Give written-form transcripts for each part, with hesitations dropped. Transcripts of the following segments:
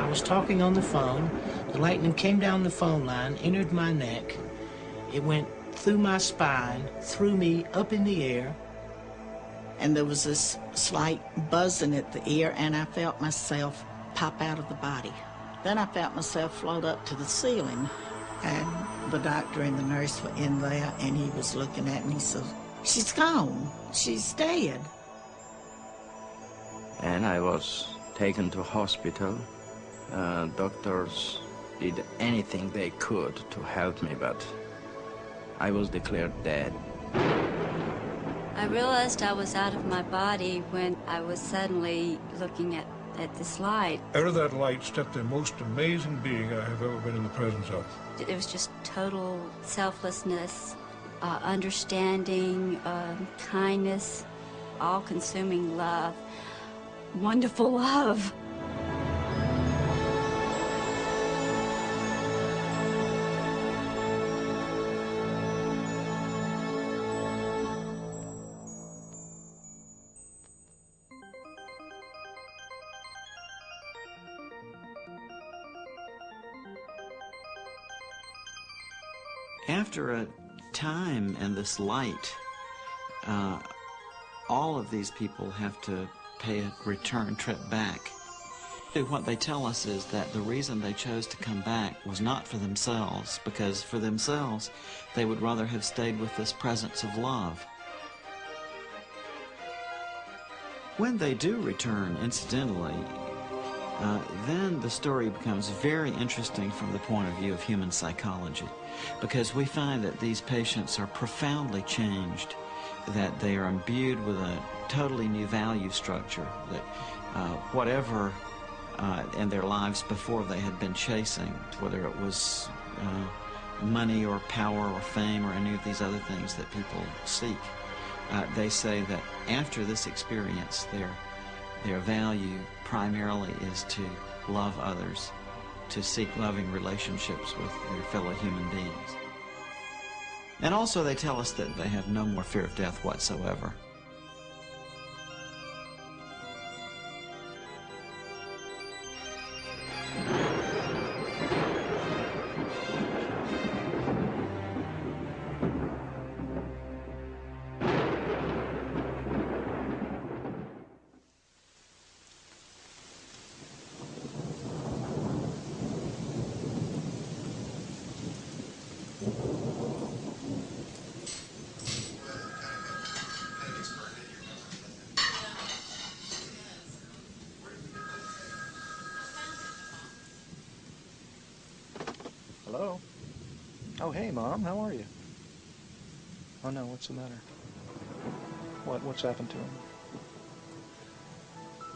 was talking on the phone. The lightning came down the phone line, entered my neck. It went through my spine, threw me up in the air. And there was this slight buzzing at the ear, and I felt myself pop out of the body. Then I felt myself float up to the ceiling, and the doctor and the nurse were in there, and he was looking at me. He said, "She's gone. She's dead." And I was taken to hospital. Doctors did anything they could to help me, but I was declared dead. I realized I was out of my body when I was suddenly looking at this light. Out of that light stepped the most amazing being I have ever been in the presence of. It was just total selflessness, understanding, kindness, all-consuming love, wonderful love. After a time in this light, all of these people have to pay a return trip back. What they tell us is that the reason they chose to come back was not for themselves, because for themselves, they would rather have stayed with this presence of love. When they do return, incidentally, then the story becomes very interesting from the point of view of human psychology, because we find that these patients are profoundly changed, that they are imbued with a totally new value structure, that whatever in their lives before they had been chasing, whether it was money or power or fame or any of these other things that people seek, they say that after this experience, their value primarily is to love others, to seek loving relationships with their fellow human beings. And also they tell us that they have no more fear of death whatsoever. Hello? Oh, hey, Mom. How are you? Oh, no. What's the matter? What's happened to him?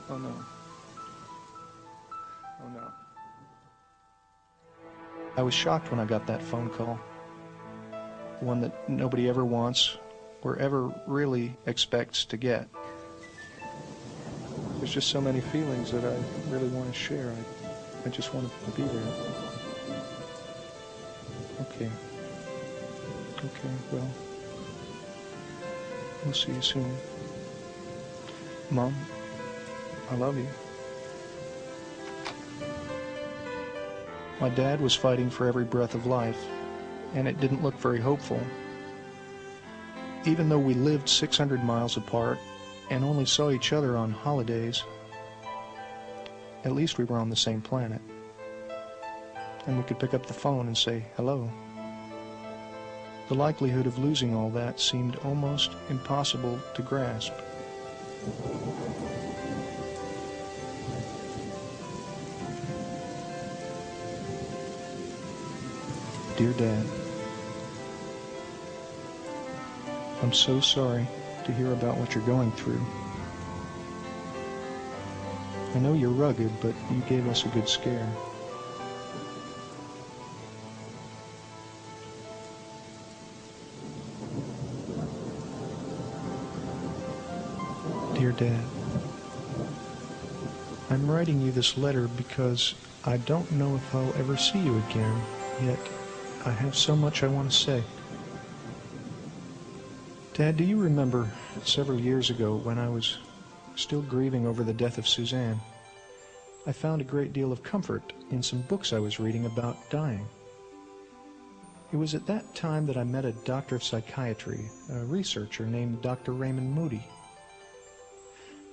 Oh, no. Oh, no. I was shocked when I got that phone call. The one that nobody ever wants or ever really expects to get. There's just so many feelings that I really want to share. I just wanted to be there. Okay. Okay, well, we'll see you soon. Mom, I love you. My dad was fighting for every breath of life, and it didn't look very hopeful. Even though we lived 600 miles apart and only saw each other on holidays, at least we were on the same planet. And we could pick up the phone and say hello. The likelihood of losing all that seemed almost impossible to grasp. Dear Dad, I'm so sorry to hear about what you're going through. I know you're rugged, but you gave us a good scare. Dear Dad, I'm writing you this letter because I don't know if I'll ever see you again, yet I have so much I want to say. Dad, do you remember several years ago when I was still grieving over the death of Suzanne? I found a great deal of comfort in some books I was reading about dying. It was at that time that I met a doctor of psychiatry, a researcher named Dr. Raymond Moody.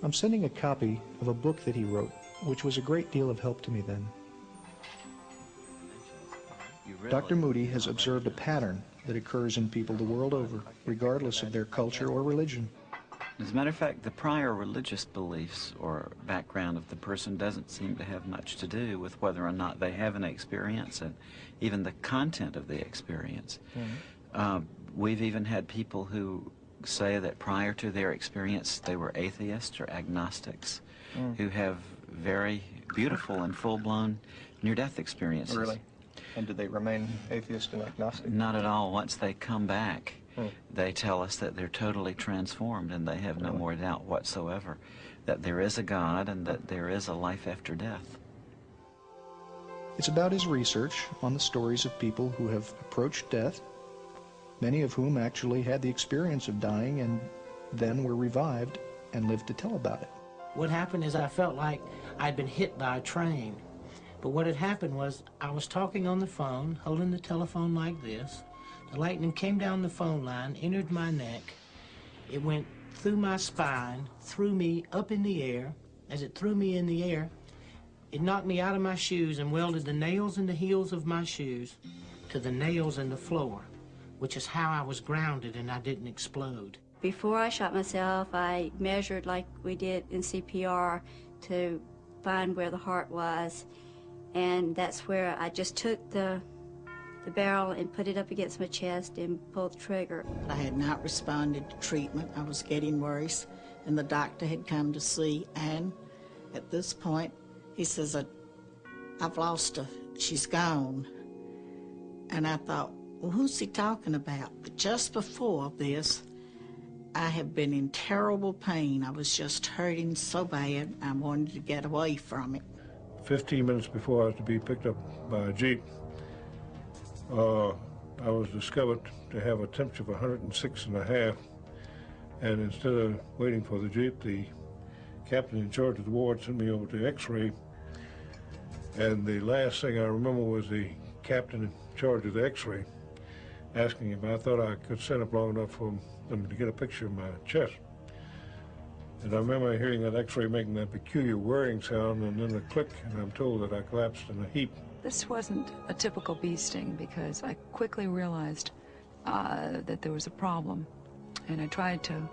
I'm sending a copy of a book that he wrote, which was a great deal of help to me then. Dr. Moody has observed a pattern that occurs in people the world over, regardless of their culture or religion. As a matter of fact, the prior religious beliefs or background of the person doesn't seem to have much to do with whether or not they have an experience and even the content of the experience. We've even had people who say that prior to their experience they were atheists or agnostics who have very beautiful and full-blown near-death experiences. Really? And do they remain atheist and agnostic? Not at all. Once they come back, they tell us that they're totally transformed and they have no more doubt whatsoever that there is a God and that there is a life after death. It's about his research on the stories of people who have approached death, many of whom actually had the experience of dying and then were revived and lived to tell about it. What happened is I felt like I'd been hit by a train. But what had happened was I was talking on the phone, holding the telephone like this. The lightning came down the phone line, entered my neck. It went through my spine, threw me up in the air. As it threw me in the air, it knocked me out of my shoes and welded the nails in the heels of my shoes to the nails in the floor, which is how I was grounded and I didn't explode. Before I shot myself, I measured like we did in CPR to find where the heart was. And that's where I just took the barrel and put it up against my chest and pulled the trigger. I had not responded to treatment. I was getting worse, and the doctor had come to see Ann. At this point, he says, I've lost her. She's gone. And I thought, well, who's he talking about? But just before this, I had been in terrible pain. I was just hurting so bad, I wanted to get away from it. 15 minutes before I was to be picked up by a Jeep, I was discovered to have a temperature of 106.5, and instead of waiting for the Jeep, the captain in charge of the ward sent me over to X-ray, and the last thing I remember was the captain in charge of the X-ray asking if I thought I could stand up long enough for them to get a picture of my chest. And I remember hearing that X-ray making that peculiar whirring sound and then a click, and I'm told that I collapsed in a heap. This wasn't a typical bee sting because I quickly realized that there was a problem, and I tried to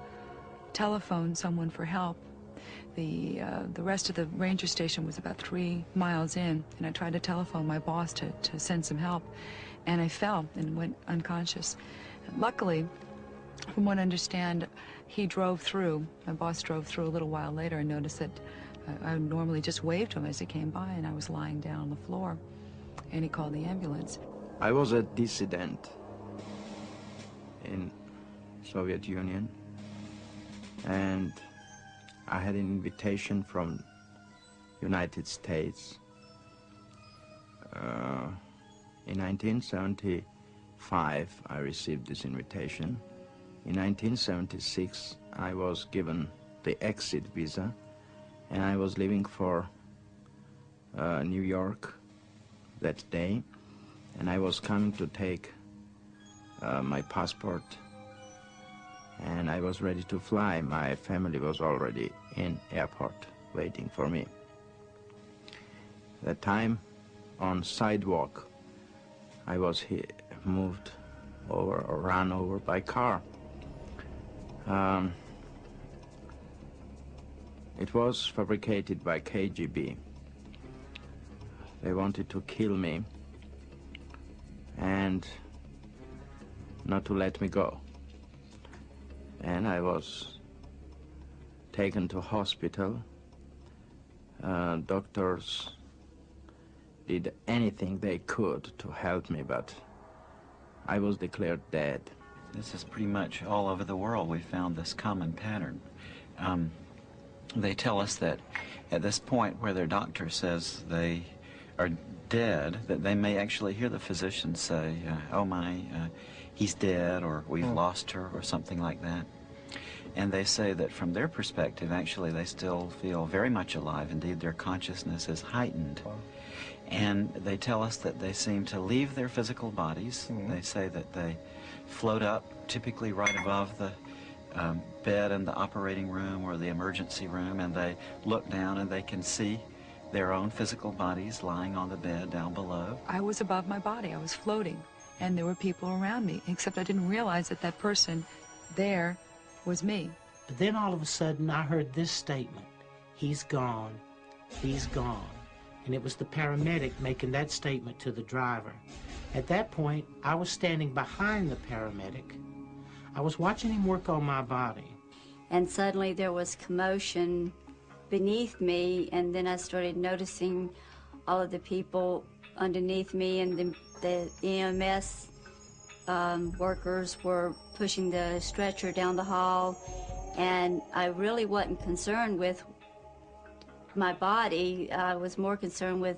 telephone someone for help. The rest of the ranger station was about 3 miles in, and I tried to telephone my boss to send some help, and I fell and went unconscious. And luckily, from what I understand, he drove through, my boss drove through a little while later and noticed that I normally just waved to him as he came by, and I was lying down on the floor, and he called the ambulance. I was a dissident in Soviet Union, and I had an invitation from United States. In 1975, I received this invitation. In 1976, I was given the exit visa, and I was leaving for New York that day, and I was coming to take my passport, and I was ready to fly. My family was already in airport waiting for me. That time, on sidewalk, I was moved over or run over by car. It was fabricated by K.G.B. They wanted to kill me and not to let me go. And I was taken to hospital. Doctors did anything they could to help me, but I was declared dead. This is pretty much all over the world. We found this common pattern. They tell us that at this point where their doctor says they are dead, that they may actually hear the physician say, oh my, he's dead, or we've lost her, or something like that. And they say that from their perspective, actually, they still feel very much alive. Indeed, their consciousness is heightened. And they tell us that they seem to leave their physical bodies. They say that they float up, typically right above the bed in the operating room or the emergency room, and they look down and they can see their own physical bodies lying on the bed down below. I was above my body. I was floating, and there were people around me, except I didn't realize that that person there was me. But then all of a sudden I heard this statement, "He's gone, he's gone." And it was the paramedic making that statement to the driver. At that point, I was standing behind the paramedic. I was watching him work on my body. And suddenly there was commotion beneath me, and then I started noticing all of the people underneath me, and the EMS workers were pushing the stretcher down the hall, and I really wasn't concerned with my body. I was more concerned with,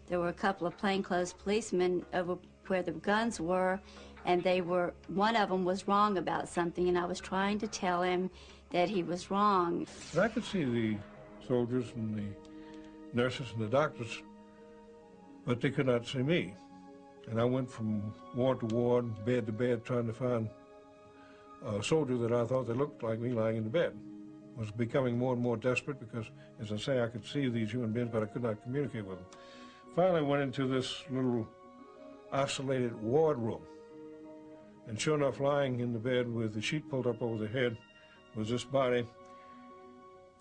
there were a couple of plainclothes policemen over where the guns were, and one of them was wrong about something, and I was trying to tell him that he was wrong. But I could see the soldiers and the nurses and the doctors, but they could not see me. And I went from ward to ward, bed to bed, trying to find a soldier that I thought that looked like me lying in the bed. I was becoming more and more desperate because, as I say, I could see these human beings, but I could not communicate with them. Finally, I went into this little isolated ward room. And sure enough, lying in the bed with the sheet pulled up over the head was this body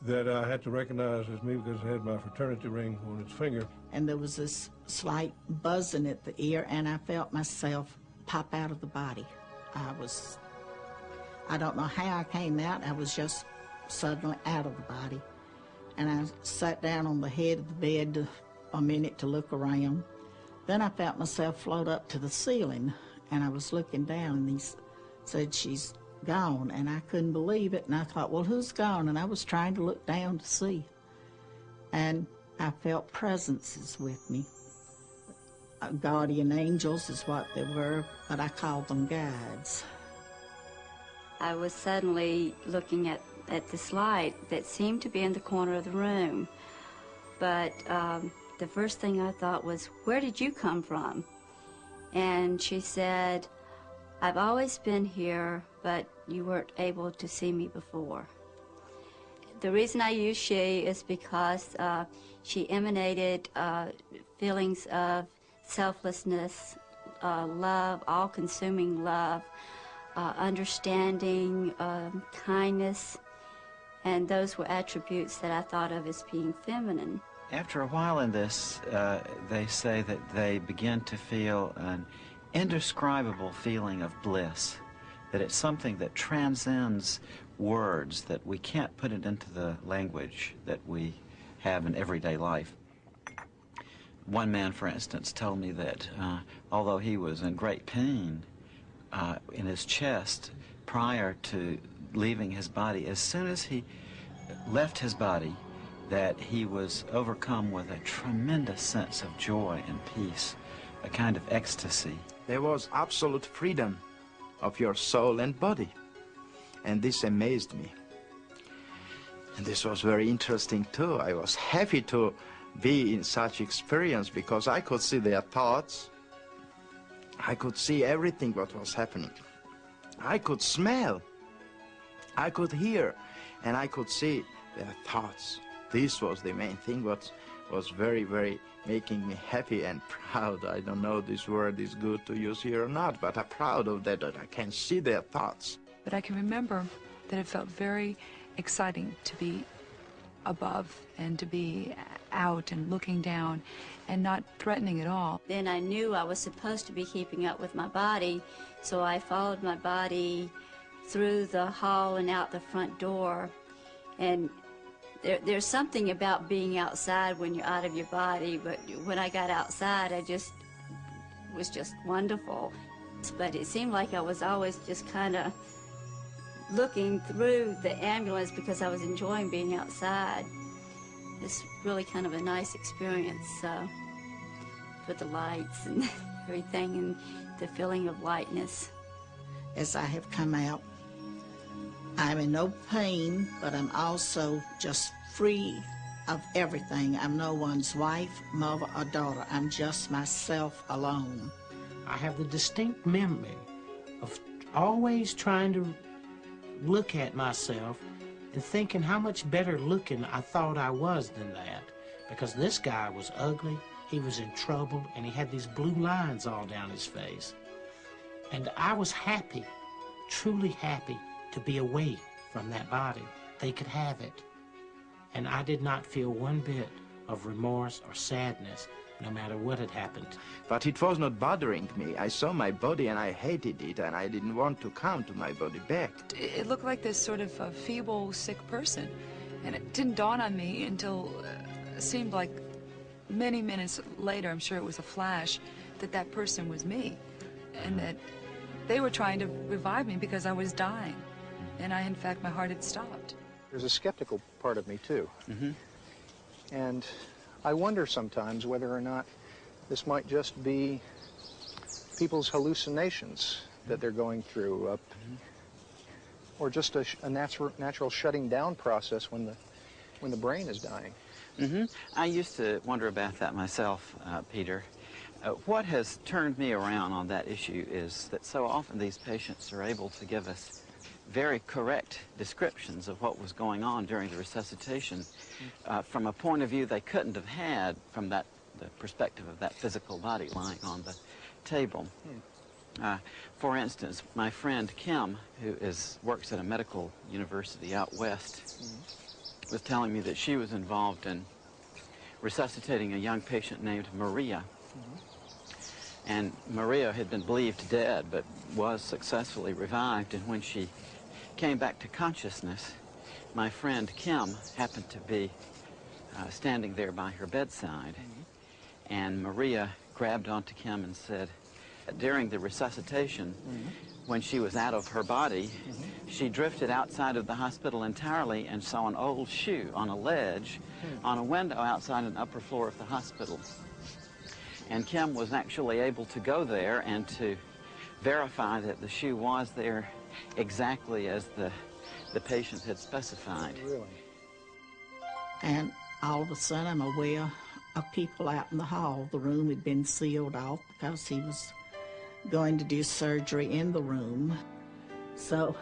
that I had to recognize as me because it had my fraternity ring on its finger. And there was this slight buzzing at the ear, and I felt myself pop out of the body. I don't know how I came out. I was just suddenly out of the body. And I sat down on the head of the bed a minute to look around. Then I felt myself float up to the ceiling, and I was looking down, and he said, "She's gone," and I couldn't believe it, and I thought, well, who's gone? And I was trying to look down to see, and I felt presences with me. Guardian angels is what they were, but I called them guides. I was suddenly looking at this light that seemed to be in the corner of the room, but the first thing I thought was, "Where did you come from?" And she said, "I've always been here, but you weren't able to see me before." The reason I use she is because she emanated feelings of selflessness, love, all-consuming love, understanding, kindness, and those were attributes that I thought of as being feminine. After a while in this, they say that they begin to feel an indescribable feeling of bliss, that it's something that transcends words, that we can't put it into the language that we have in everyday life. One man, for instance, told me that although he was in great pain in his chest prior to leaving his body, as soon as he left his body, that he was overcome with a tremendous sense of joy and peace, a kind of ecstasy. There was absolute freedom of your soul and body, and this amazed me. And this was very interesting too. I was happy to be in such experience because I could see their thoughts. I could see everything what was happening. I could smell, I could hear, and I could see their thoughts. This was the main thing what was very, very making me happy and proud. I don't know if this word is good to use here or not, but I'm proud of that I can see their thoughts. But I can remember that it felt very exciting to be above and to be out and looking down and not threatening at all. Then I knew I was supposed to be keeping up with my body, so I followed my body through the hall and out the front door. And there's something about being outside when you're out of your body, but when I got outside, it was just wonderful. But it seemed like I was always just kind of looking through the ambulance because I was enjoying being outside. It's really kind of a nice experience with the lights and everything and the feeling of lightness. As I have come out, I'm in no pain, but I'm also just free of everything. I'm no one's wife, mother, or daughter. I'm just myself alone. I have the distinct memory of always trying to look at myself and thinking how much better looking I thought I was than that. Because this guy was ugly, he was in trouble, and he had these blue lines all down his face. And I was happy, truly happy, to be away from that body. They could have it. And I did not feel one bit of remorse or sadness, no matter what had happened. But it was not bothering me. I saw my body and I hated it, and I didn't want to come to my body back. It looked like this sort of a feeble, sick person. And it didn't dawn on me until it seemed like many minutes later, I'm sure it was a flash, that that person was me. And that they were trying to revive me because I was dying. And in fact, my heart had stopped. There's a skeptical part of me, too. And I wonder sometimes whether or not this might just be people's hallucinations that they're going through, or just a natural shutting down process when the brain is dying. I used to wonder about that myself, Peter. What has turned me around on that issue is that so often these patients are able to give us very correct descriptions of what was going on during the resuscitation from a point of view they couldn't have had from the perspective of that physical body lying on the table. For instance, my friend Kim, who works at a medical university out west, was telling me that she was involved in resuscitating a young patient named Maria. And Maria had been believed dead, but was successfully revived, and when she came back to consciousness, my friend Kim happened to be standing there by her bedside. And Maria grabbed onto Kim and said, during the resuscitation, when she was out of her body, she drifted outside of the hospital entirely and saw an old shoe on a ledge on a window outside an upper floor of the hospital. And Kim was actually able to go there and to verify that the shoe was there exactly as the patient had specified. Really? And all of a sudden I'm aware of people out in the hall. The room had been sealed off because he was going to do surgery in the room. So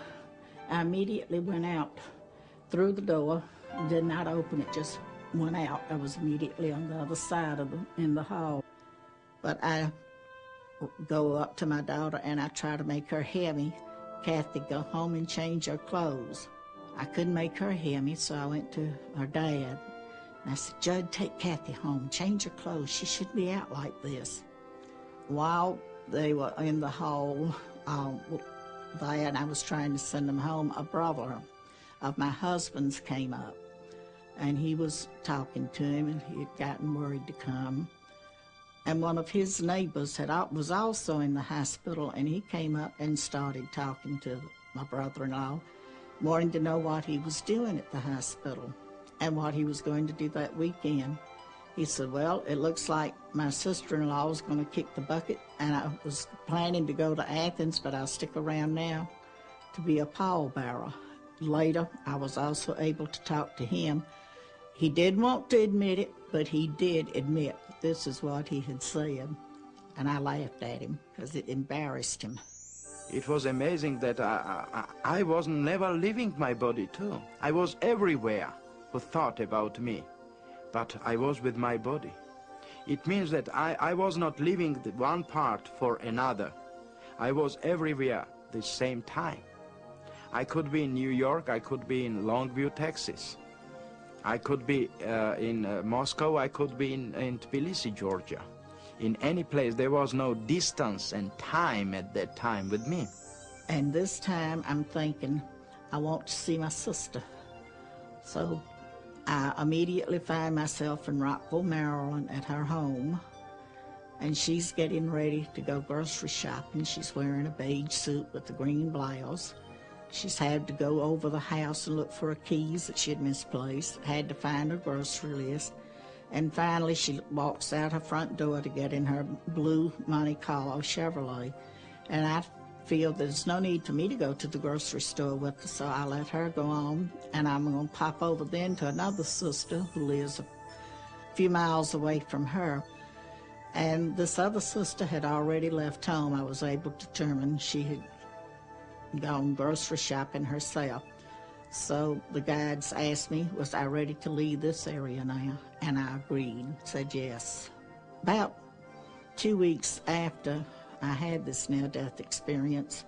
I immediately went out through the door, did not open it, just went out. I was immediately on the other side of in the hall. But I go up to my daughter and I try to make her hear me. Kathy, go home and change her clothes. I couldn't make her hear me, so I went to her dad. And I said, Judd, take Kathy home, change her clothes. She shouldn't be out like this. While they were in the hall, and I was trying to send them home, a brother of my husband's came up. And he was talking to him, and he had gotten worried to come. And one of his neighbors was also in the hospital, and he came up and started talking to my brother-in-law, wanting to know what he was doing at the hospital and what he was going to do that weekend. He said, well, it looks like my sister-in-law was going to kick the bucket, and I was planning to go to Athens, but I'll stick around now to be a pallbearer. Later, I was also able to talk to him. He didn't want to admit it, but he did admit this is what he had said. And I laughed at him because it embarrassed him. It was amazing that I was never leaving my body too. I was everywhere who thought about me, but I was with my body. It means that I was not leaving the one part for another. I was everywhere at the same time. I could be in New York, I could be in Longview, Texas. I could be in Moscow, I could be in Tbilisi, Georgia. In any place, there was no distance and time at that time with me. And this time, I'm thinking, I want to see my sister. So I immediately find myself in Rockville, Maryland at her home. And she's getting ready to go grocery shopping. She's wearing a beige suit with a green blouse. She's had to go over the house and look for her keys that she had misplaced, had to find her grocery list. And finally, she walks out her front door to get in her blue Monte Carlo Chevrolet. And I feel there's no need for me to go to the grocery store with her, so I let her go on, and I'm going to pop over then to another sister who lives a few miles away from her. And this other sister had already left home. I was able to determine she had gone grocery shopping herself. So the guides asked me, was I ready to leave this area now? And I agreed, said yes. About 2 weeks after I had this near-death experience,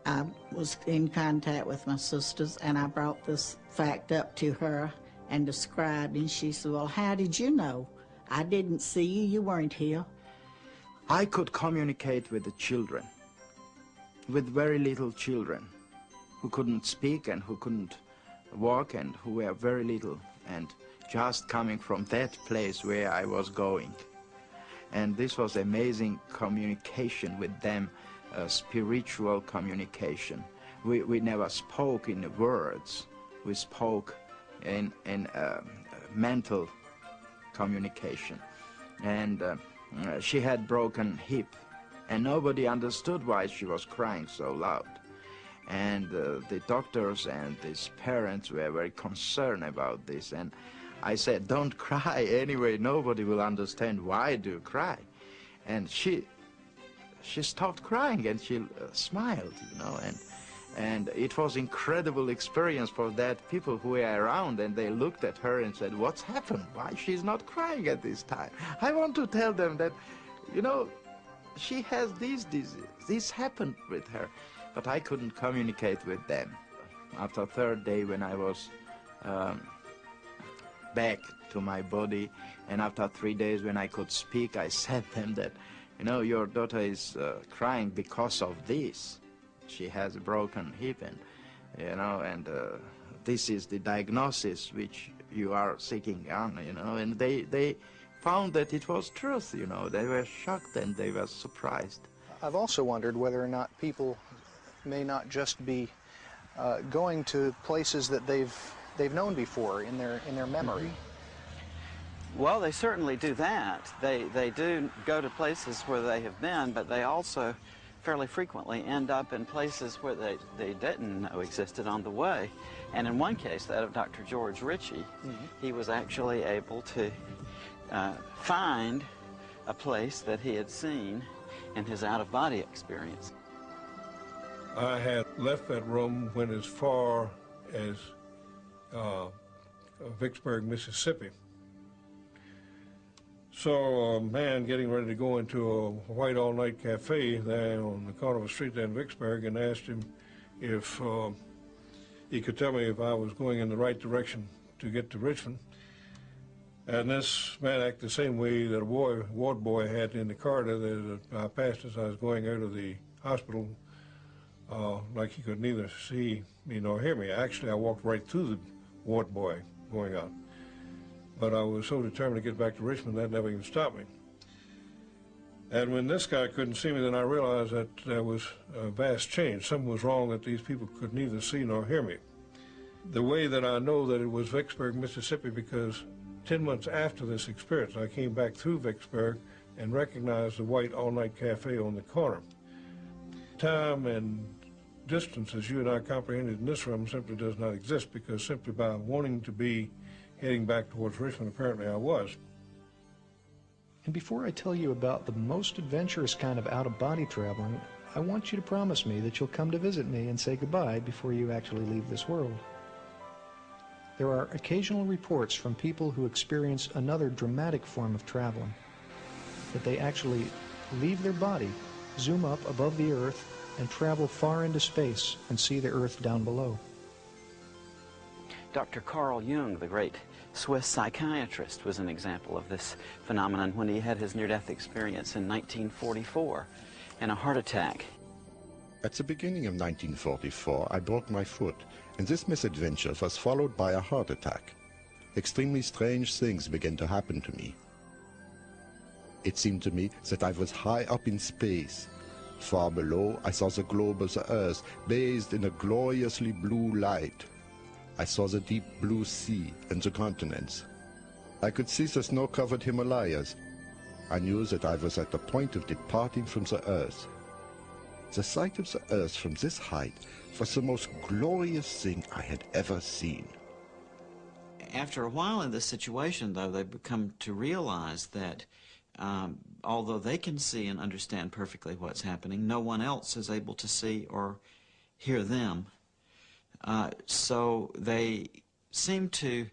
I was in contact with my sisters, and I brought this fact up to her and described, and she said, well, how did you know? I didn't see you, you weren't here. I could communicate with the children, with very little children, who couldn't speak and who couldn't walk and who were very little, and just coming from that place where I was going. And this was amazing communication with them, spiritual communication. We never spoke in words, we spoke in mental communication. And she had broken hip, and nobody understood why she was crying so loud. And the doctors and these parents were very concerned about this. And I said, don't cry anyway, nobody will understand why do you cry. And she stopped crying and she smiled, you know, and it was incredible experience for that people who were around, and they looked at her and said, what's happened? Why she's not crying at this time? I want to tell them that, you know, she has these diseases, this happened with her. But I couldn't communicate with them. After third day, when I was back to my body, and after 3 days when I could speak, I said them that, you know, your daughter is crying because of this. She has a broken hip, and, you know, and this is the diagnosis which you are seeking on, you know, and they found that it was truth, you know. They were shocked and they were surprised. I've also wondered whether or not people may not just be going to places that they've known before in their memory. Well, they certainly do that. They do go to places where they have been, but they also fairly frequently end up in places where they didn't know existed on the way. And in one case, that of Dr. George Ritchie, he was actually able to find a place that he had seen in his out-of-body experience. I had left that room, went as far as Vicksburg, Mississippi. Saw a man getting ready to go into a white all-night cafe there on the corner of a street there in Vicksburg, and asked him if he could tell me if I was going in the right direction to get to Richmond. And this man acted the same way that a ward boy had in the corridor that I passed as I was going out of the hospital, like he could neither see me nor hear me. Actually, I walked right through the ward boy going out. But I was so determined to get back to Richmond that never even stopped me. And when this guy couldn't see me, then I realized that there was a vast change. Something was wrong, that these people could neither see nor hear me. The way that I know that it was Vicksburg, Mississippi, because 10 months after this experience, I came back through Vicksburg and recognized the white all-night cafe on the corner. Time and distance, as you and I comprehended in this room, simply does not exist, because simply by wanting to be heading back towards Richmond, apparently I was. And before I tell you about the most adventurous kind of out-of-body traveling, I want you to promise me that you'll come to visit me and say goodbye before you actually leave this world. There are occasional reports from people who experience another dramatic form of traveling, that they actually leave their body, zoom up above the Earth, and travel far into space and see the Earth down below. Dr. Carl Jung, the great Swiss psychiatrist, was an example of this phenomenon when he had his near-death experience in 1944 in a heart attack. At the beginning of 1944, I broke my foot, and this misadventure was followed by a heart attack. Extremely strange things began to happen to me. It seemed to me that I was high up in space. Far below, I saw the globe of the Earth bathed in a gloriously blue light. I saw the deep blue sea and the continents. I could see the snow-covered Himalayas. I knew that I was at the point of departing from the Earth. The sight of the earth from this height was the most glorious thing I had ever seen. After a while in this situation, though, they become to realize that although they can see and understand perfectly what's happening, no one else is able to see or hear them. So they seem to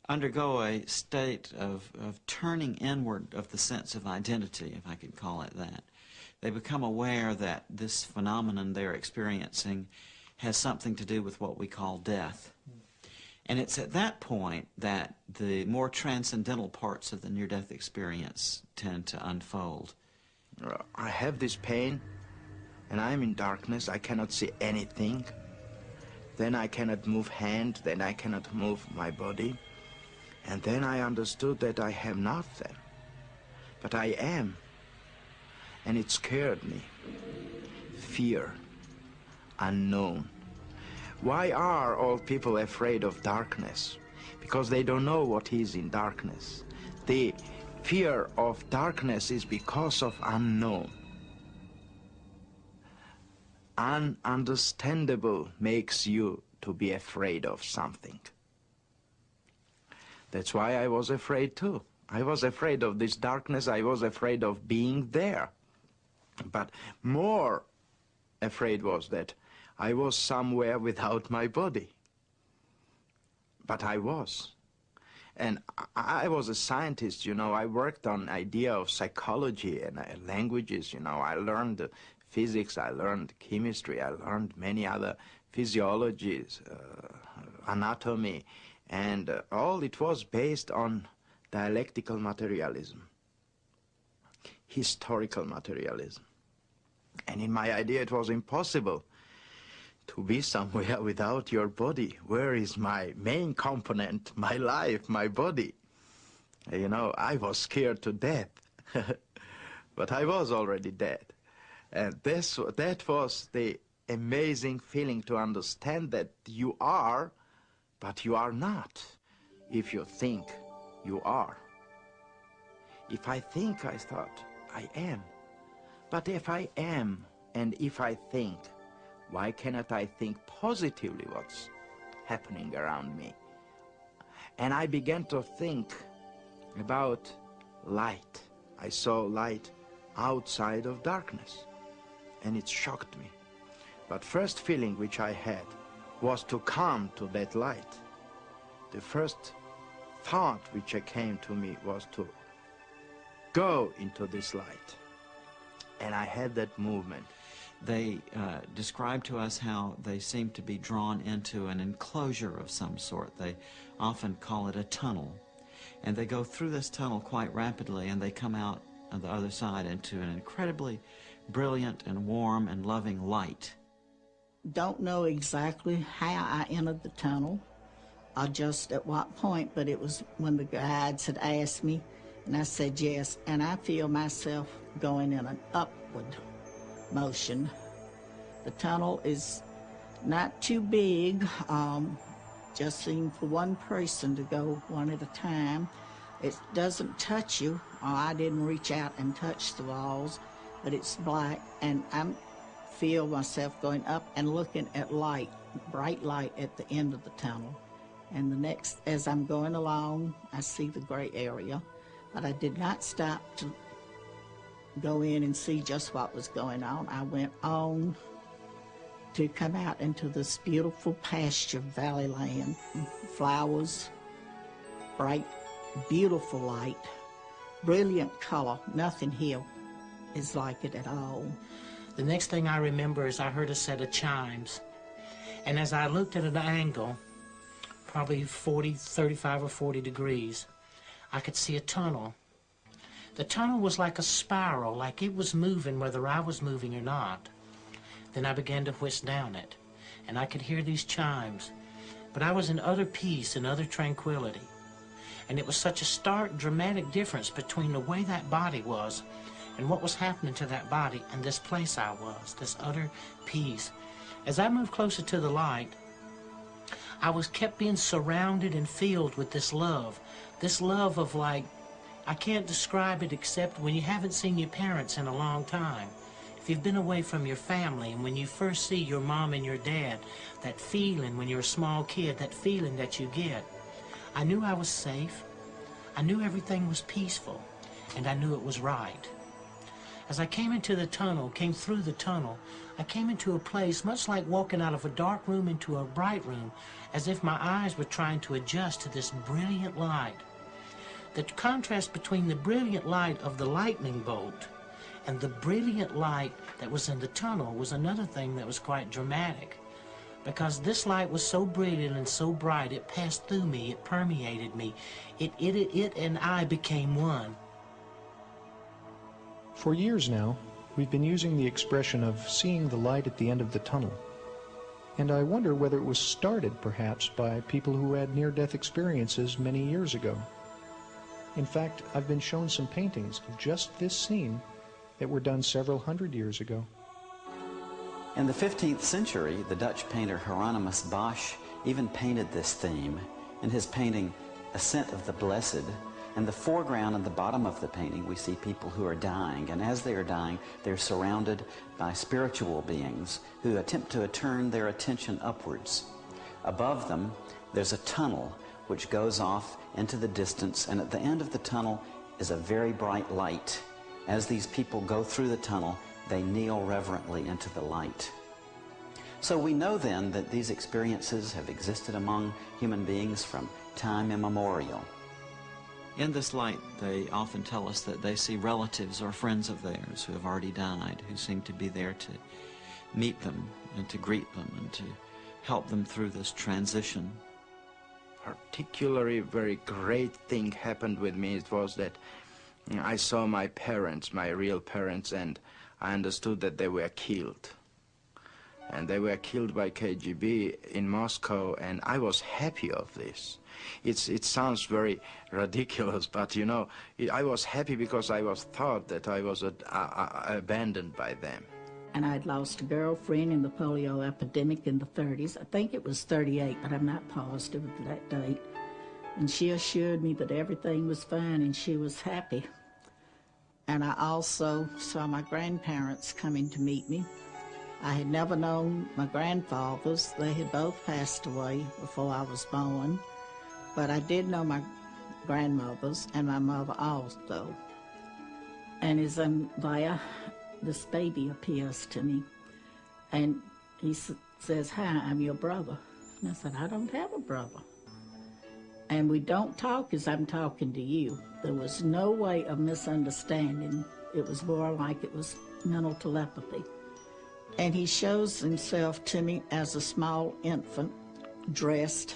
undergo a state of turning inward of the sense of identity, if I could call it that. They become aware that this phenomenon they're experiencing has something to do with what we call death. And it's at that point that the more transcendental parts of the near-death experience tend to unfold. I have this pain, and I'm in darkness. I cannot see anything. Then I cannot move hand, then I cannot move my body. And then I understood that I have nothing, but I am. And it scared me. Fear, unknown. Why are all people afraid of darkness? Because they don't know what is in darkness. The fear of darkness is because of unknown. Ununderstandable makes you to be afraid of something. That's why I was afraid too. I was afraid of this darkness. I was afraid of being there. But more afraid was that I was somewhere without my body. But I was. And I was a scientist, you know. I worked on idea of psychology and languages, you know. I learned physics, I learned chemistry, I learned many other physiologies, anatomy, and all it was based on dialectical materialism, historical materialism. And in my idea it was impossible to be somewhere without your body. Where is my main component, my life, my body? You know, I was scared to death, but I was already dead. And that was the amazing feeling, to understand that you are, but you are not. If you think, you are. If I think, I thought, I am. But if I am, and if I think, why cannot I think positively what's happening around me? And I began to think about light. I saw light outside of darkness, and it shocked me. But first feeling which I had was to come to that light. The first thought which came to me was to go into this light. And I had that movement. They describe to us how they seem to be drawn into an enclosure of some sort. They often call it a tunnel. And they go through this tunnel quite rapidly, and they come out on the other side into an incredibly brilliant and warm and loving light. Don't know exactly how I entered the tunnel or just at what point, but it was when the guides had asked me, and I said yes, and I feel myself going in an upward motion. The tunnel is not too big, just seemed for one person to go one at a time. It doesn't touch you, or I didn't reach out and touch the walls, but it's black, and I feel myself going up and looking at light, bright light at the end of the tunnel. And the next, as I'm going along, I see the gray area, but I did not stop to go in and see just what was going on. I went on to come out into this beautiful pasture valley land, flowers, bright, beautiful light, brilliant color. Nothing here is like it at all. The next thing I remember is I heard a set of chimes. And as I looked at an angle, probably 35 or 40 degrees, I could see a tunnel. The tunnel was like a spiral, like it was moving whether I was moving or not. Then I began to whisk down it, and I could hear these chimes. But I was in utter peace and utter tranquility. And it was such a stark, dramatic difference between the way that body was and what was happening to that body and this place I was, this utter peace. As I moved closer to the light, I was kept being surrounded and filled with this love of like, I can't describe it except when you haven't seen your parents in a long time. If you've been away from your family, and when you first see your mom and your dad, that feeling when you're a small kid, that feeling that you get, I knew I was safe, I knew everything was peaceful, and I knew it was right. As I came into the tunnel, came through the tunnel, I came into a place much like walking out of a dark room into a bright room, as if my eyes were trying to adjust to this brilliant light. The contrast between the brilliant light of the lightning bolt and the brilliant light that was in the tunnel was another thing that was quite dramatic. Because this light was so brilliant and so bright, it passed through me, it permeated me. It and I became one. For years now, we've been using the expression of seeing the light at the end of the tunnel. And I wonder whether it was started, perhaps, by people who had near-death experiences many years ago. In fact, I've been shown some paintings of just this scene that were done several hundred years ago. In the 15th century, the Dutch painter Hieronymus Bosch even painted this theme in his painting Ascent of the Blessed. In the foreground and the bottom of the painting, we see people who are dying, and as they are dying, they're surrounded by spiritual beings who attempt to turn their attention upwards. Above them, there's a tunnel which goes off into the distance, and at the end of the tunnel is a very bright light. As these people go through the tunnel, they kneel reverently into the light. So we know then that these experiences have existed among human beings from time immemorial. In this light, they often tell us that they see relatives or friends of theirs who have already died, who seem to be there to meet them and to greet them and to help them through this transition. Particularly very great thing happened with me. It was that I saw my parents, my real parents, and I understood that they were killed. And they were killed by K.G.B. in Moscow, and I was happy of this. It sounds very ridiculous, but you know, I was happy because I was thought that I was abandoned by them. And I'd lost a girlfriend in the polio epidemic in the 30s. I think it was 38, but I'm not positive of that date. And she assured me that everything was fine and she was happy. And I also saw my grandparents coming to meet me. I had never known my grandfathers. They had both passed away before I was born. But I did know my grandmothers and my mother also. And as I'm there, this baby appears to me. And he says, "Hi, I'm your brother." And I said, "I don't have a brother." And we don't talk as I'm talking to you. There was no way of misunderstanding. It was more like it was mental telepathy. And he shows himself to me as a small infant, dressed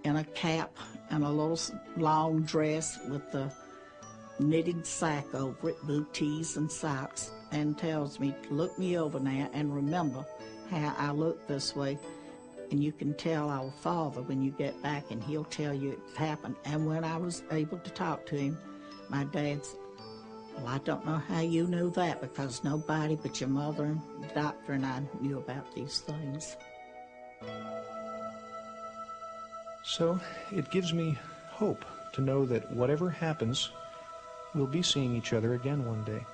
in a cap and a little long dress with the knitted sack over it, booties and socks, and tells me to look me over now and remember how I look this way. And you can tell our father when you get back, and he'll tell you it happened. And when I was able to talk to him, my dad said, "Well, I don't know how you knew that, because nobody but your mother and the doctor and I knew about these things." So it gives me hope to know that whatever happens, we'll be seeing each other again one day,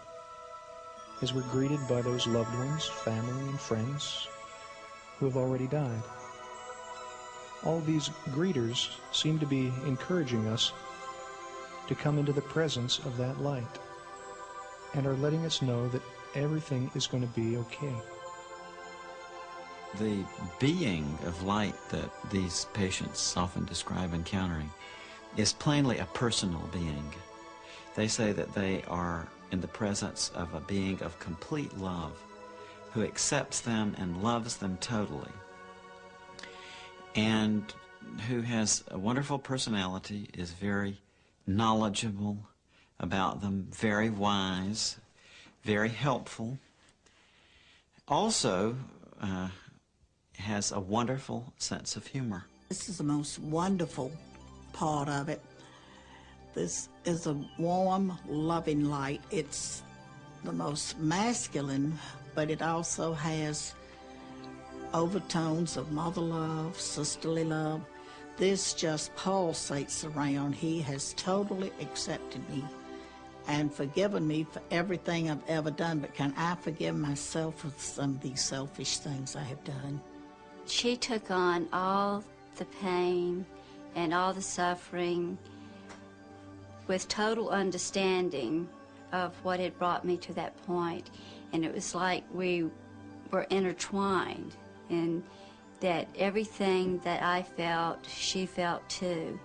as we're greeted by those loved ones, family and friends who have already died. All these greeters seem to be encouraging us to come into the presence of that light, and are letting us know that everything is going to be okay. The being of light that these patients often describe encountering is plainly a personal being. They say that they are in the presence of a being of complete love, who accepts them and loves them totally, and who has a wonderful personality, is very knowledgeable about them, very wise, very helpful, also has a wonderful sense of humor. This is the most wonderful part of it. This is a warm, loving light. It's the most masculine, but it also has overtones of mother love, sisterly love. This just pulsates around. He has totally accepted me and forgiven me for everything I've ever done, but can I forgive myself for some of these selfish things I have done? She took on all the pain and all the suffering with total understanding of what had brought me to that point. And it was like we were intertwined, and that everything that I felt, she felt too.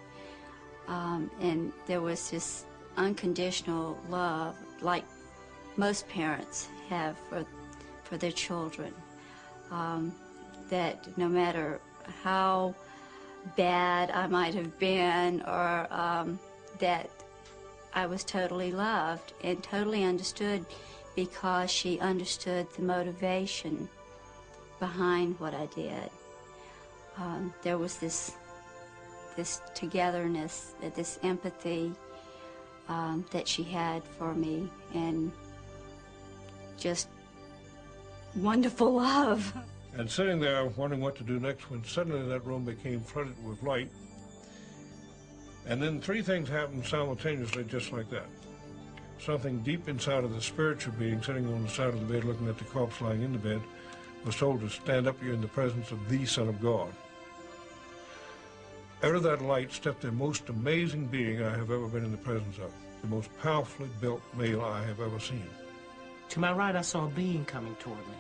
And there was this unconditional love, like most parents have for their children, that no matter how bad I might have been, or that I was totally loved and totally understood, because she understood the motivation behind what I did. There was this togetherness, this empathy that she had for me, and just wonderful love. And sitting there wondering what to do next, when suddenly that room became flooded with light. And then three things happened simultaneously, just like that. Something deep inside of the spiritual being sitting on the side of the bed looking at the corpse lying in the bed was told to stand up. You're in the presence of the Son of God. Out of that light stepped the most amazing being I have ever been in the presence of, the most powerfully built male I have ever seen. To my right, I saw a being coming toward me.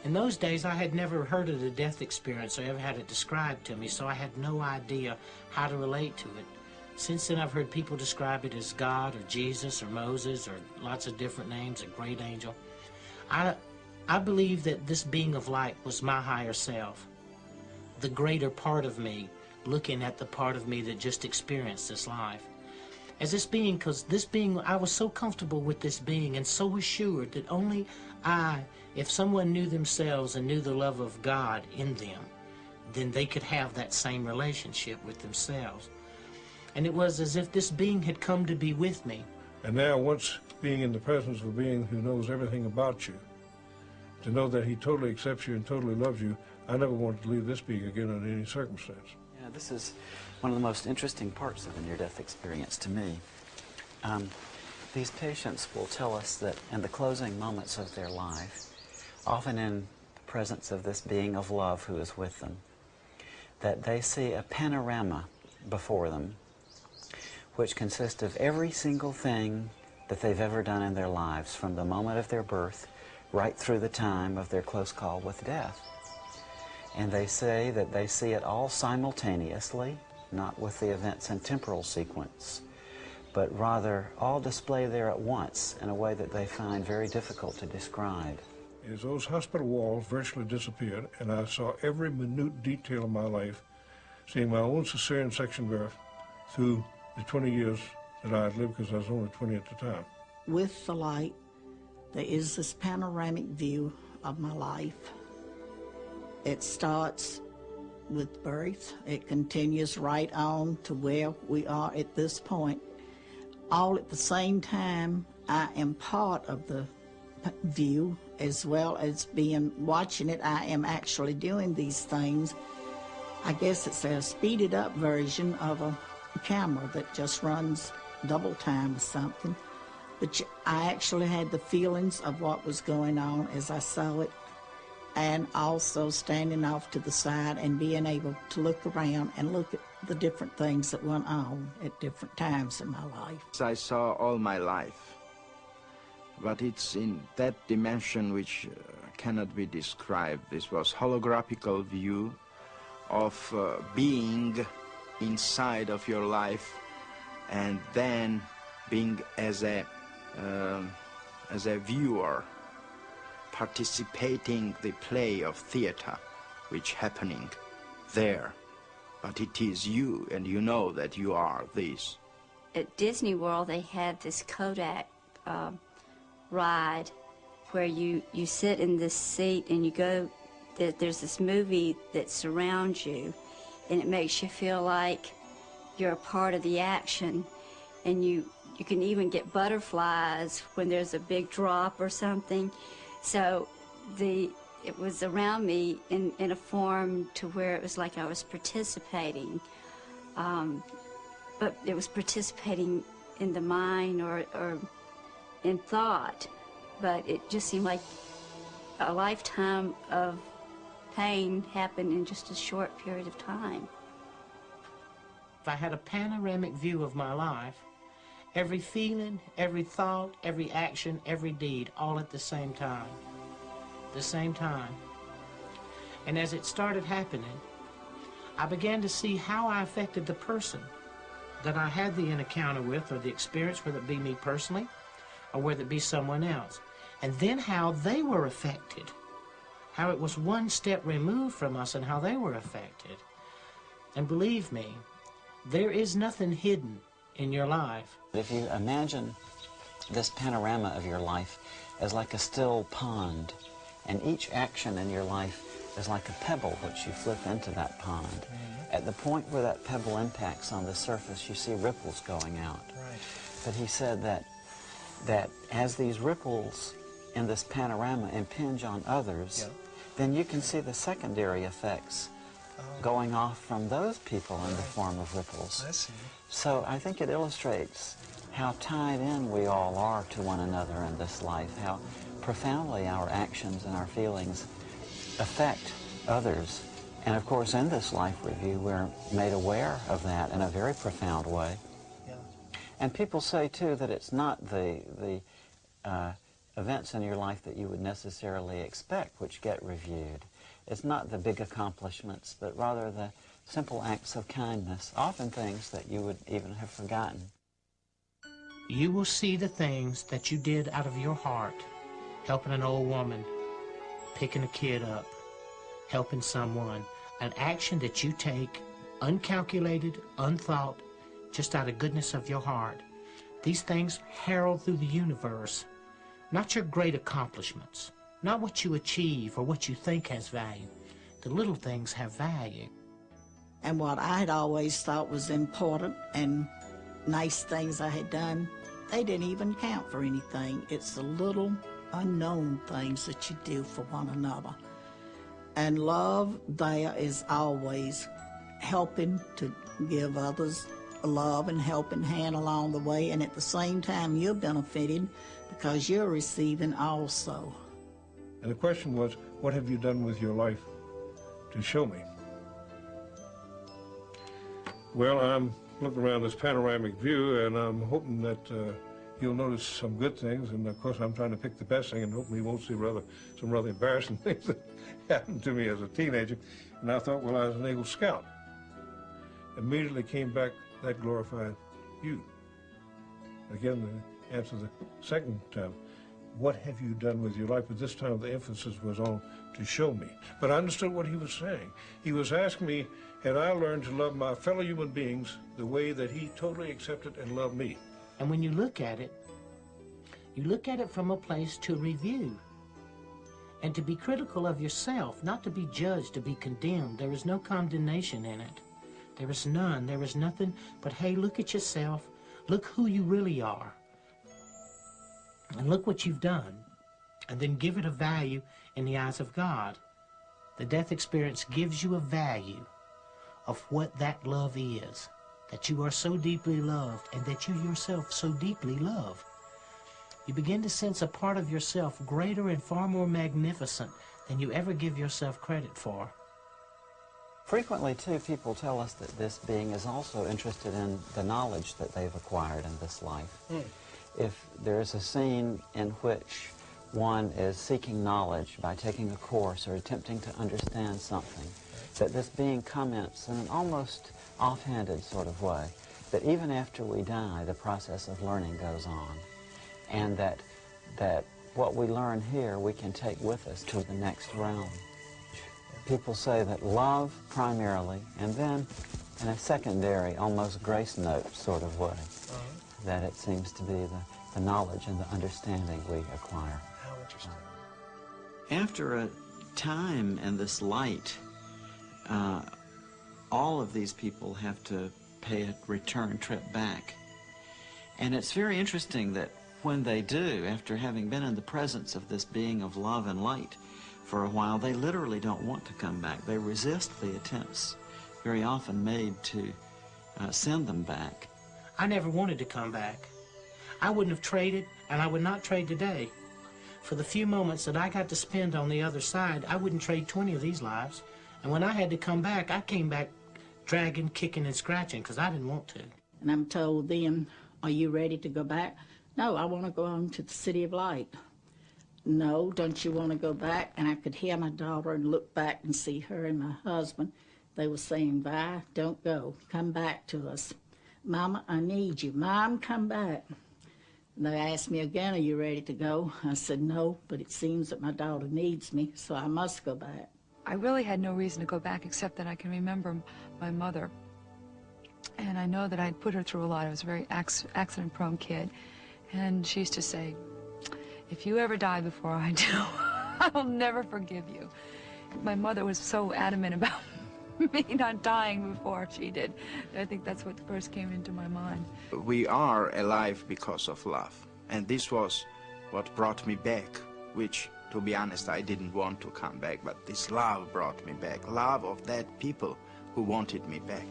In those days, I had never heard of the death experience or ever had it described to me, so I had no idea how to relate to it. Since then, I've heard people describe it as God or Jesus or Moses or lots of different names, a great angel. I believe that this being of light was my higher self, the greater part of me, looking at the part of me that just experienced this life. As this being, because this being, I was so comfortable with this being and so assured that only if someone knew themselves and knew the love of God in them, then they could have that same relationship with themselves. And it was as if this being had come to be with me. And now, once being in the presence of a being who knows everything about you, to know that he totally accepts you and totally loves you, I never wanted to leave this being again under any circumstance. Yeah, this is one of the most interesting parts of the near-death experience to me. These patients will tell us that in the closing moments of their life, often in the presence of this being of love who is with them, that they see a panorama before them which consists of every single thing that they've ever done in their lives, from the moment of their birth right through the time of their close call with death. And they say that they see it all simultaneously, not with the events in temporal sequence, but rather all display there at once in a way that they find very difficult to describe. As those hospital walls virtually disappeared, and I saw every minute detail of my life, seeing my own cesarean section birth through the 20 years that I had lived, because I was only 20 at the time. With the light, there is this panoramic view of my life. It starts with birth. It continues right on to where we are at this point. All at the same time, I am part of the view, as well as watching it. I am actually doing these things. I guess it's a speeded up version of a camera that just runs double time or something. But I actually had the feelings of what was going on as I saw it, and also standing off to the side and being able to look around and look at the different things that went on at different times in my life. I saw all my life, but it's in that dimension which cannot be described. This was holographical view of being inside of your life, and then being as a viewer, participating the play of theater which happening there. But it is you, and you know that you are this. At Disney World, they had this Kodak ride where you sit in this seat and you go, there's this movie that surrounds you, and it makes you feel like you're a part of the action, and you can even get butterflies when there's a big drop or something. So it was around me in a form to where it was like I was participating, but it was participating in the mind or in thought, but it just seemed like a lifetime of pain happened in just a short period of time. If I had a panoramic view of my life, every feeling, every thought, every action, every deed, all at the same time. The same time. And as it started happening, I began to see how I affected the person that I had the encounter with, or the experience, whether it be me personally or whether it be someone else. And then how they were affected, how it was one step removed from us and how they were affected. And believe me, there is nothing hidden in your life. If you imagine this panorama of your life as like a still pond, and each action in your life is like a pebble which you flip into that pond. At the point where that pebble impacts on the surface, you see ripples going out. Right. But he said that as these ripples in this panorama impinge on others, then you can see the secondary effects going off from those people in the form of ripples. I see. So I think it illustrates how tied in we all are to one another in this life, how profoundly our actions and our feelings affect others. And of course, in this life review, we're made aware of that in a very profound way. Yeah. And people say, too, that it's not the events in your life that you would necessarily expect which get reviewed. It's not the big accomplishments, but rather the simple acts of kindness, often things that you would even have forgotten. You will see the things that you did out of your heart, helping an old woman, picking a kid up, helping someone, an action that you take, uncalculated, unthought, just out of goodness of your heart. These things herald through the universe, not your great accomplishments, not what you achieve or what you think has value. The little things have value. And what I had always thought was important and nice things I had done, they didn't even count for anything. It's the little unknown things that you do for one another. And love there is always helping to give others a love and helping hand along the way, and at the same time you're benefiting because you're receiving also. And the question was, what have you done with your life to show me? Well, I'm looking around this panoramic view, and I'm hoping that you'll notice some good things, and of course I'm trying to pick the best thing, and hoping you won't see some rather embarrassing things that happened to me as a teenager. And I thought, well, I was an Eagle Scout. Immediately came back, that glorified you. Again, the answer the second time, what have you done with your life? But this time the emphasis was on to show me. But I understood what he was saying. He was asking me, had I learned to love my fellow human beings the way that he totally accepted and loved me? And when you look at it from a place to review and to be critical of yourself, not to be judged, to be condemned. There is no condemnation in it. There is none. There is nothing but, hey, look at yourself. Look who you really are. And look what you've done. And then give it a value in the eyes of God. The death experience gives you a value of what that love is, that you are so deeply loved and that you yourself so deeply love. You begin to sense a part of yourself greater and far more magnificent than you ever give yourself credit for. Frequently, too, people tell us that this being is also interested in the knowledge that they've acquired in this life. If there is a scene in which one is seeking knowledge by taking a course or attempting to understand something, that this being comments in an almost offhanded sort of way, that even after we die, the process of learning goes on, and that what we learn here we can take with us to the next realm. People say that love primarily, and then in a secondary, almost grace note sort of way, that it seems to be the knowledge and the understanding we acquire. How interesting. After a time in this light, all of these people have to pay a return trip back. And it's very interesting that when they do, after having been in the presence of this being of love and light for a while, they literally don't want to come back. They resist the attempts very often made to send them back. I never wanted to come back. I wouldn't have traded, and I would not trade today. For the few moments that I got to spend on the other side, I wouldn't trade 20 of these lives. And when I had to come back, I came back dragging, kicking, and scratching, because I didn't want to. And I'm told then, are you ready to go back? No, I want to go home to the City of Light. No, don't you want to go back? And I could hear my daughter and look back and see her and my husband. They were saying, Vi, don't go. Come back to us. Mama, I need you. Mom, come back. And they asked me again, are you ready to go? I said, no, but it seems that my daughter needs me, so I must go back. I really had no reason to go back except that I can remember my mother. And I know that I put her through a lot. I was a very accident-prone kid. And she used to say, if you ever die before I do, I'll never forgive you. My mother was so adamant about me not dying before she did. I think that's what first came into my mind. We are alive because of love. And this was what brought me back, which, to be honest, I didn't want to come back, but this love brought me back. Love of that people who wanted me back.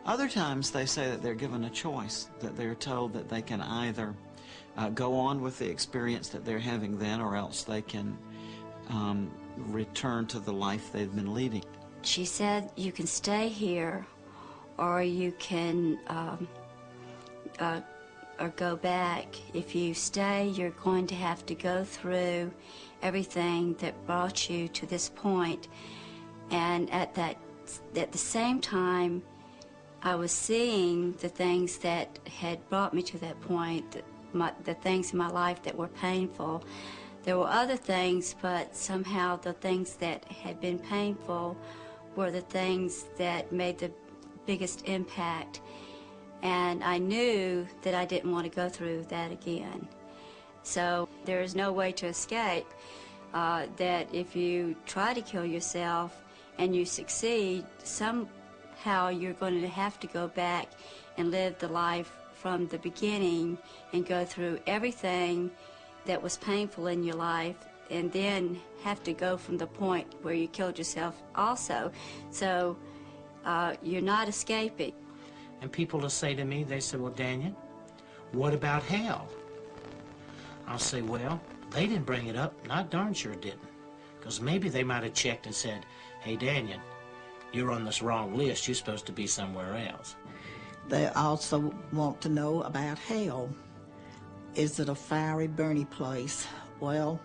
Other times they say that they're given a choice, that they're told that they can either go on with the experience that they're having then, or else they can return to the life they've been leading. She said, you can stay here, or you can or go back. If you stay, you're going to have to go through everything that brought you to this point. And at the same time, I was seeing the things that had brought me to that point, the things in my life that were painful. There were other things, but somehow the things that had been painful were the things that made the biggest impact. And I knew that I didn't want to go through that again. So there is no way to escape that if you try to kill yourself and you succeed, somehow you're going to have to go back and live the life from the beginning and go through everything that was painful in your life, and then have to go from the point where you killed yourself also. So you're not escaping. And people will say to me, they say, well, Dannion, what about hell? I'll say, well, they didn't bring it up, and I darn sure didn't. Because maybe they might have checked and said, hey, Dannion, you're on this wrong list, you're supposed to be somewhere else. They also want to know about hell. Is it a fiery, burning place? Well,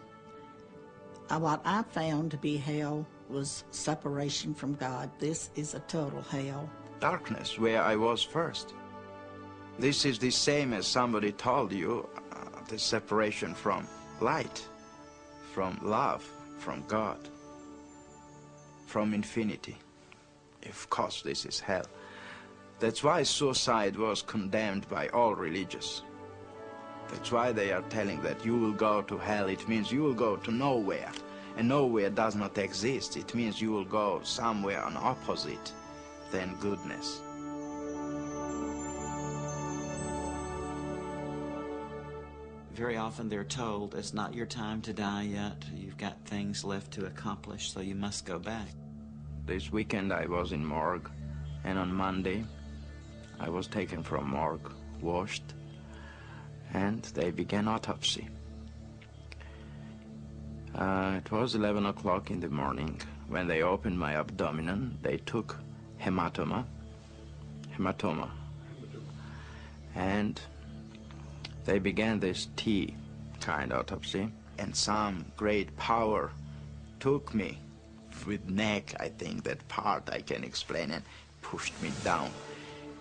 what I found to be hell was separation from God. This is a total hell. Darkness, where I was first. This is the same as somebody told you, the separation from light, from love, from God, from infinity. Of course, this is hell. That's why suicide was condemned by all religions. That's why they are telling that you will go to hell. It means you will go to nowhere. And nowhere does not exist. It means you will go somewhere on opposite than goodness. Very often they're told, it's not your time to die yet. You've got things left to accomplish, so you must go back. This weekend I was in morgue, and on Monday I was taken from morgue, washed, and they began autopsy. It was 11 o'clock in the morning. When they opened my abdomen, they took hematoma, and they began this T kind autopsy, and some great power took me with neck, I think that part I can explain, and pushed me down.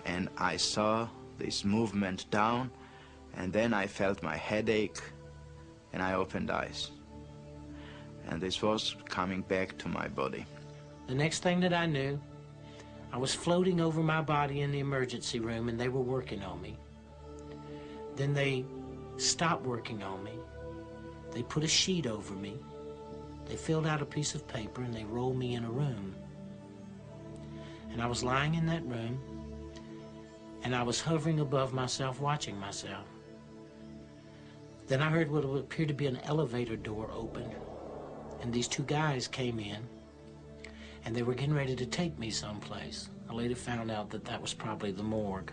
And I saw this movement down, and then I felt my headache, and I opened eyes. And this was coming back to my body. The next thing that I knew, I was floating over my body in the emergency room, and they were working on me. Then they stopped working on me. They put a sheet over me. They filled out a piece of paper, and they rolled me in a room. And I was lying in that room, and I was hovering above myself, watching myself. Then I heard what appeared to be an elevator door open, and these two guys came in, and they were getting ready to take me someplace. I later found out that that was probably the morgue.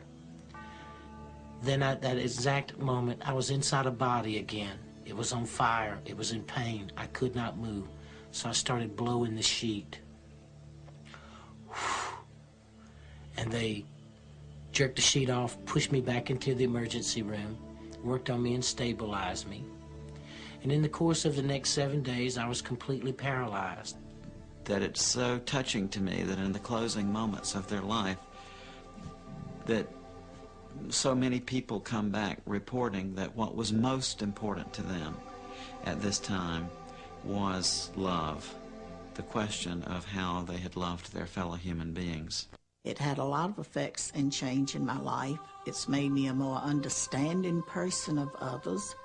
Then at that exact moment, I was inside a body again. It was on fire. It was in pain. I could not move. So I started blowing the sheet. And they jerked the sheet off, pushed me back into the emergency room, worked on me and stabilized me. And in the course of the next 7 days, I was completely paralyzed. That it's so touching to me that in the closing moments of their life, that so many people come back reporting that what was most important to them at this time was love, the question of how they had loved their fellow human beings. It had a lot of effects and change in my life. It's made me a more understanding person of others.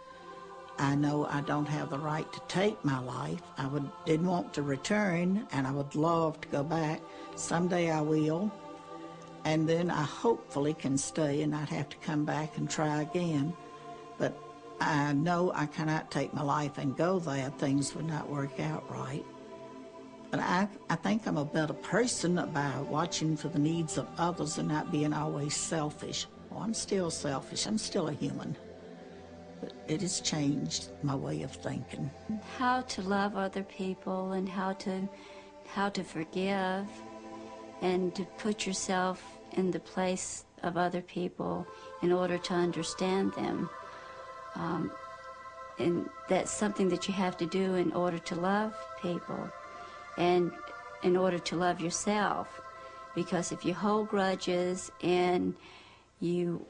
I know I don't have the right to take my life. Didn't want to return, and I would love to go back. Someday I will. And then I hopefully can stay and not have to come back and try again. But I know I cannot take my life and go there. Things would not work out right. But I think I'm a better person by watching for the needs of others and not being always selfish. Well, I'm still selfish. I'm still a human. But it has changed my way of thinking. How to love other people and how to forgive and to put yourself in the place of other people in order to understand them. And that's something that you have to do in order to love people and in order to love yourself. Because if you hold grudges and you,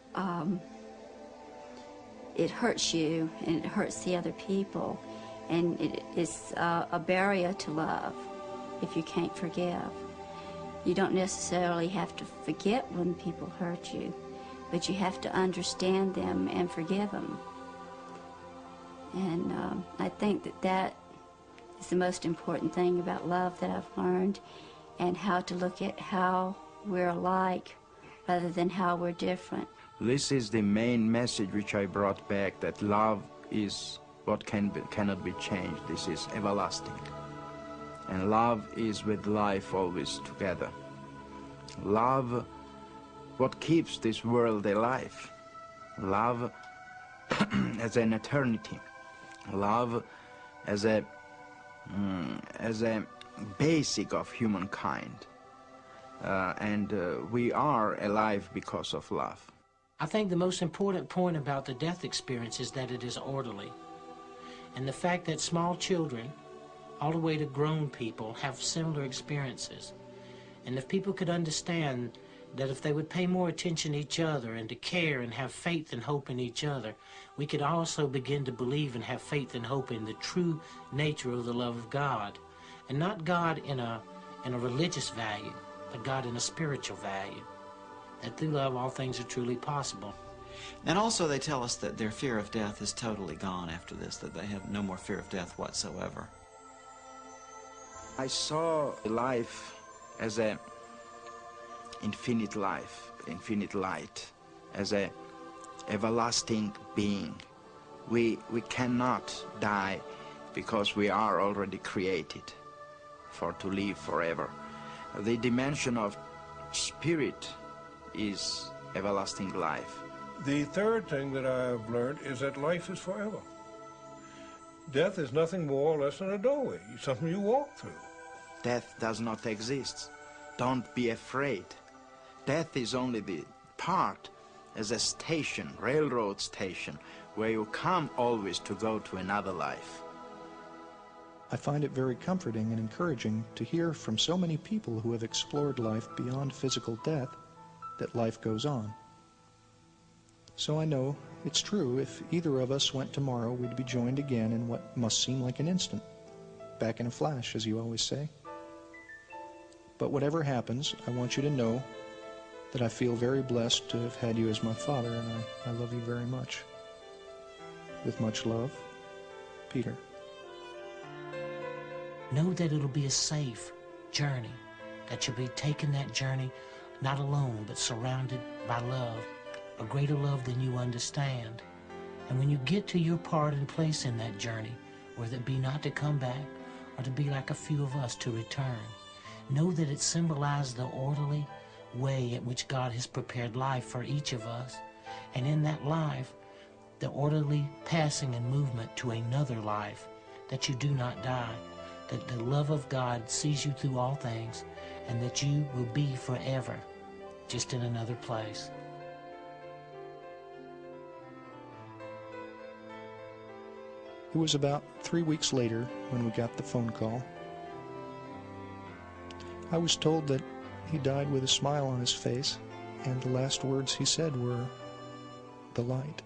it hurts you and it hurts the other people, and it is a barrier to love if you can't forgive. You don't necessarily have to forget when people hurt you, but you have to understand them and forgive them. And I think that that is the most important thing about love that I've learned, and how to look at how we're alike rather than how we're different. This is the main message which I brought back, that love is what cannot be changed. This is everlasting. And love is with life always together. Love, what keeps this world alive. Love as an eternity. Love as a basic of humankind. And we are alive because of love. I think the most important point about the death experience is that it is orderly. And the fact that small children, all the way to grown people, have similar experiences. And if people could understand that if they would pay more attention to each other and to care and have faith and hope in each other, we could also begin to believe and have faith and hope in the true nature of the love of God. And not God in a religious value, but God in a spiritual value. That through love all things are truly possible. And also they tell us that their fear of death is totally gone after this, that they have no more fear of death whatsoever. I saw life as a infinite life, infinite light, as a everlasting being. We cannot die because we are already created to live forever. The dimension of spirit is everlasting life. The third thing that I've learned is that life is forever. Death is nothing more or less than a doorway, something you walk through. Death does not exist. Don't be afraid. Death is only the part as a station, railroad station, where you come always to go to another life. I find it very comforting and encouraging to hear from so many people who have explored life beyond physical death that life goes on. So I know it's true, if either of us went tomorrow, we'd be joined again in what must seem like an instant. Back in a flash, as you always say. But whatever happens, I want you to know that I feel very blessed to have had you as my father, and I love you very much. With much love, Peter. Know that it'll be a safe journey, that you'll be taking that journey not alone, but surrounded by love, a greater love than you understand. And when you get to your part and place in that journey, whether it be not to come back or to be like a few of us to return, know that it symbolizes the orderly way in which God has prepared life for each of us, And in that life, the orderly passing and movement to another life, that you do not die, that the love of God sees you through all things, and that you will be forever, just in another place. It was about 3 weeks later when we got the phone call. I was told that he died with a smile on his face, and the last words he said were, "The light."